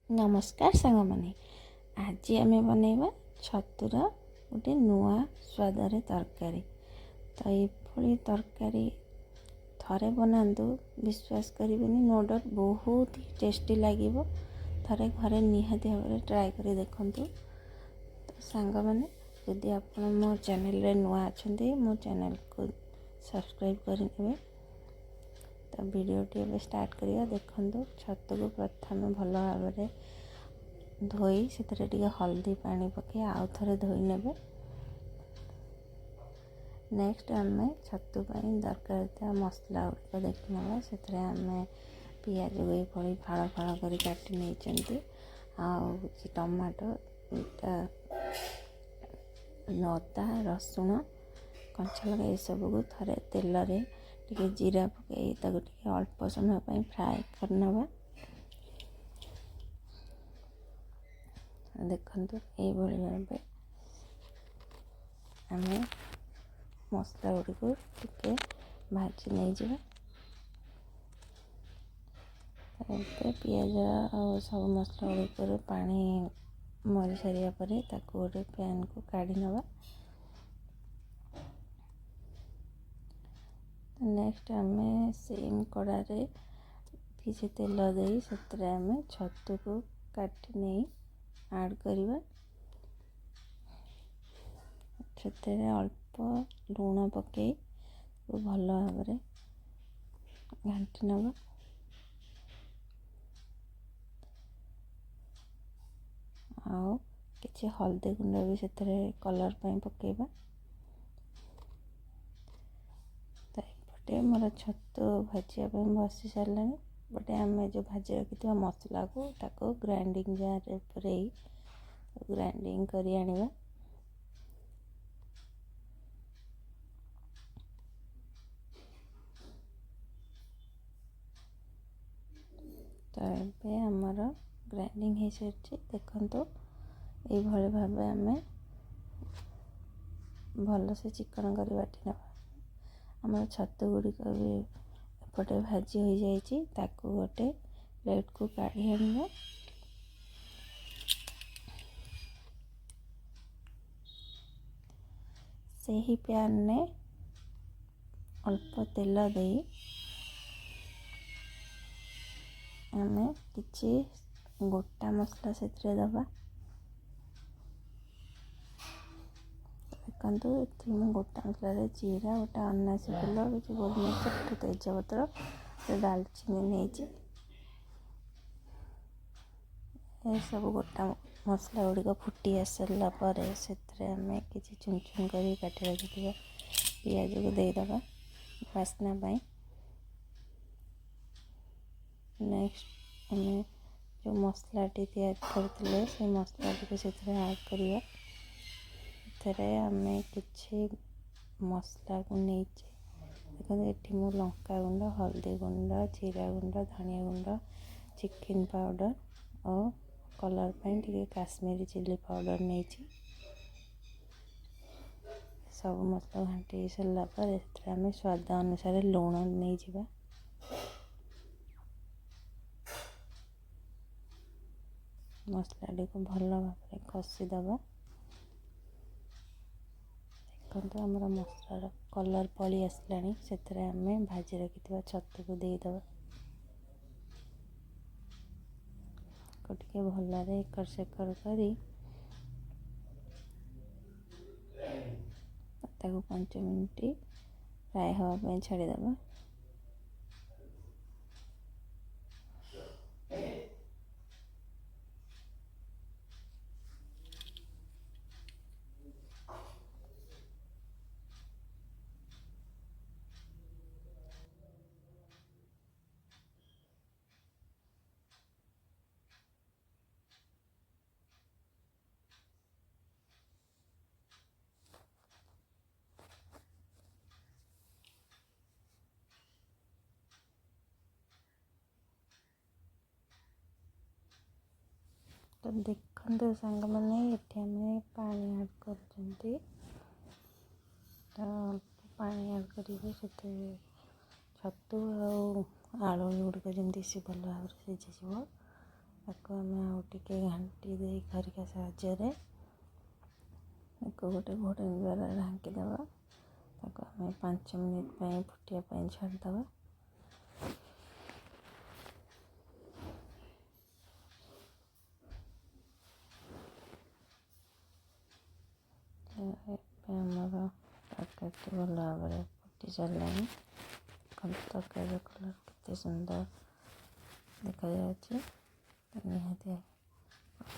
नमस्कार सांगमाने आज आम बनैबा छतुर गोटे नुआ स्वादर तरकारी। तो ये तरकारी थरे बनातु विश्वास करेंगे नो डाउट बहुत ही टेस्टी लगे। थरे घरे निहाती भाव ट्राए कर देखु। तो सांग मैंने जदि आप मो चैनल रे नुआ अच्छा मो चैनल को सब्सक्राइब करेंगे। तो वीडियोटी एवं स्टार्ट करिया देखु। छतु को प्रथम भल भाव धोई से हल्दी पानी पकई आउ थे धोई ने। नेक्स्ट आम छतु दरकार मसला गुड़िक देखी ना से पियाज को फाड़ फाड़ कर काटी नहीं टमाटो अदा रसुण कंचा लगा ये सब को थे तेल टे जीरा पकई अल्प समय फ्राए करना। देखु ये भाव आम मसला गुड़ी टिके भाजी नहीं जावा। पियाज और सब मसला गुड़ी पानी मरी सारा पर गोटे पैन को काढ़ी नवा। नेक्स्ट आम सेम कड़ा रे किसी तेल दे से छतु को काटी नहीं ऐड करवा। से अल्प लुण पकई भल भाव घाटी नवा। आउ किसी हल्दी गुंड भी से कलर पकेबा। तो एपटे मोर छतु भाजिया बसी सारे बटे आम जो भाजी रखी मसला को ग्राइंडिंग जार पूरे ग्राइंडिंग करी आनिबा। तो ये आमर ग्राइंडिंग हो सारी देखु। ये भाव आम भल से चिकन कर बाटी ना। आम छतु गुड़िक भी एपटे भाजी हो जाए गोटे प्लेट को काढ़ी आनिबा। से ही पैन ने अल्प तेल दे आम किछि गोटा मसला से दबा। देखु गोटा मसला जीरा गोटा अनासी फूल कि गोलमरीच तेजपत्र डालचीनी नहीं सब गोटा मसला गुड़िक फुटी आसारा पर से किसी चुन चुन कर काटी रखी पियाज को देदेबा बास्ना पाई। नेक्स्ट आम जो मसलाटी तैयार करते से मसला से ऐड करवा। आम किसी मसला को नहीं देखो ये मो लंका गुंड हल्दी गुंड जीरा गुंड धनिया गुंड चिकन पाउडर और कलर टे काश्मीरी चिली पाउडर नहीं सब मसला घाटी सारा पर आम स्वाद अनुसार लुण नहीं जावा। मसला को भल भाव कषिदबा। देखो आमर मसलार कलर पड़ी आसला से आम भाजी रखी छतु को देदेबा। टे भल एकर सेकर कर 5 मिनट फ्राए हाँवाई छाड़ीदबा। तो देखते सांग मैंने ये पानी ऐड कर पानी ऐड करेंगे से छतु आलू गुड़िक जमी सी भल भाव सीझी। ତାକୁ ଆମେ ଆଉ ଟିକେ ଘାଣ୍ଟି ଦେଇ ଖରିକା ସାହାଯ୍ୟରେ ତାକୁ ଗୋଟେ ଘୋଡ଼ଣୀ ଦ୍ୱାରା ଢାଙ୍କିଦେବା। ତାକୁ ଆମେ 5 ମିନିଟ୍ ପାଇଁ ଫୁଟିବା ପାଇଁ ଛାଡ଼ିଦେବା। ଏବେ ଆମର ତରକାରୀଟି ଭଲ ଭାବରେ ଫୁଟି ସାରିଲାଣି। ତରକାରୀର କଲର୍ କେତେ ସୁନ୍ଦର ଦେଖାଯାଉଛି। ନିହାତି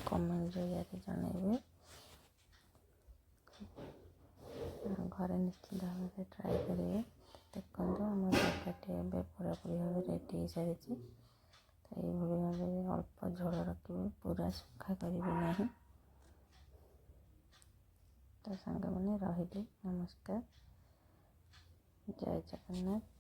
କମେଣ୍ଟ ଜରିଆରେ ଜଣାଇବେ। ଘରେ ନିଶ୍ଚିନ୍ତ ଭାବରେ ଟ୍ରାଏ କରିବେ। ଦେଖନ୍ତୁ ଆମ ତରକାରୀଟି ଏବେ ପୁରାପୁରି ଭାବେ ରେଡ଼ି ହେଇସାରିଛି। ତ ଏଇଭଳି ଭାବରେ ଅଳ୍ପ ଝୋଳ ରଖିବେ, ପୁରା ଶୁଖା କରିବେ ନାହିଁ। ତ ସାଙ୍ଗମାନେ ରହିଲି, ନମସ୍କାର, ଜୟ ଜଗନ୍ନାଥ।